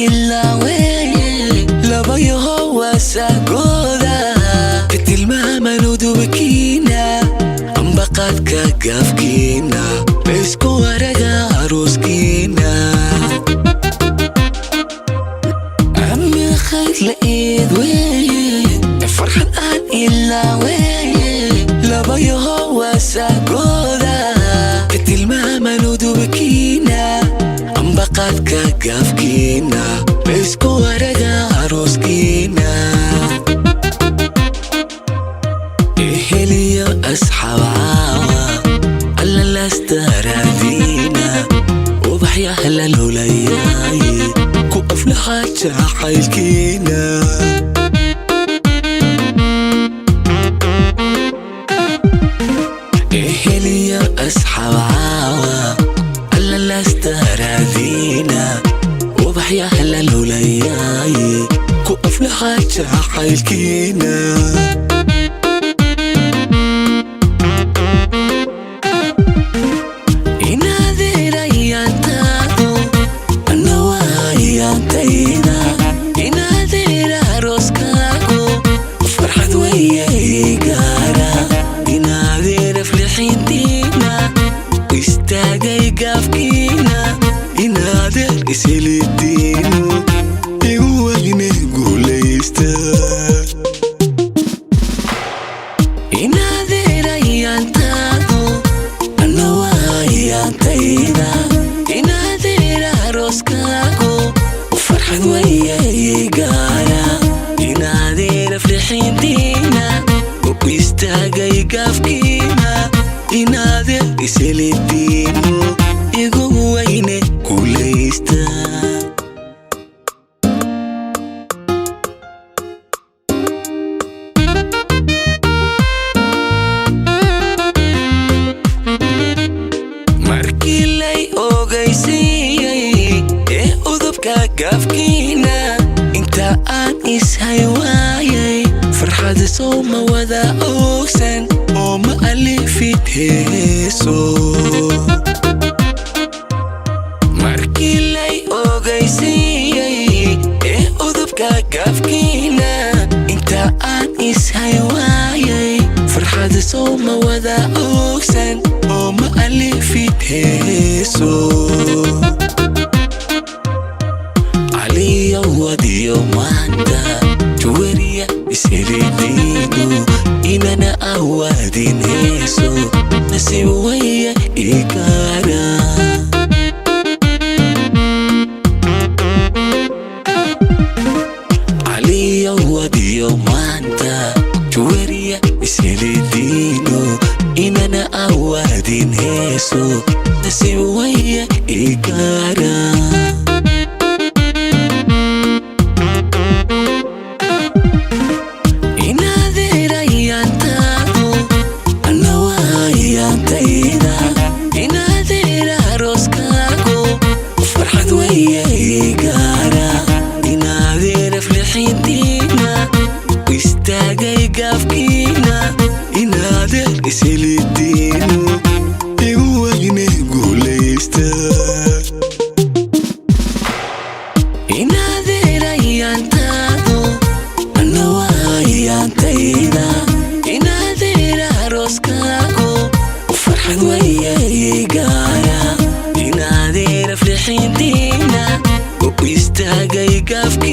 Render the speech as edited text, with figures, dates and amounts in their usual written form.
ilaawe labayaho wasagooda katilmaamanu dubakiina ambaqaadka gaafkiina laysku waraga arooskiina ami khayr la eed weeye farxad aan ilaawe labayaho wasagooda katilmaamanu dubakiina ambaqaadka gaafkiina laysku waraga arooskiina eheliyo asxaab caawa alla laastaraadiina ubaxyaha la lulayaay ku aflaha jacaylkiina eheliyo asxaab caawa alla laastaraadiina ubaxyaha la lulayaay ku aflaha jacaylkiina istaagay gaafkiina inaadeer ishelitiinu igu wayne guulaysta inaadeerayaantaadu anna waayaantayda inaadeera arooskaagu farxad wayay gaara inaadeera flixiintiina istaagay gaafkiina inaadeer ishelitiinu igu wayne guulaysta markii lay ogaysiiyey ee udubka gaafkiina inta aan ishay waayay farxad soo ma wada oogsan oo ma alifid heeso markii lay ogaysiiyey ee udubka gaafkiina inta aan ishay waayay farxad soo ma wada oogsan oo ma alifid heeso caliyo wadiyo maanta juwariya ishelitiinu inana awaadin heeso nasiib waya igaara caliyo wadiyo maanta juwariya ishelitiinu inana awaadin heeso nasiib waya igaara istaagay gaafkiina inaadeer ishelitiinu igu wayne guulaysta inaadeerayaantaadu anna waayaantayda inaadeera arooskaagu farxad wayay gaara inaadeera flixiintiina istaagay gaafkiina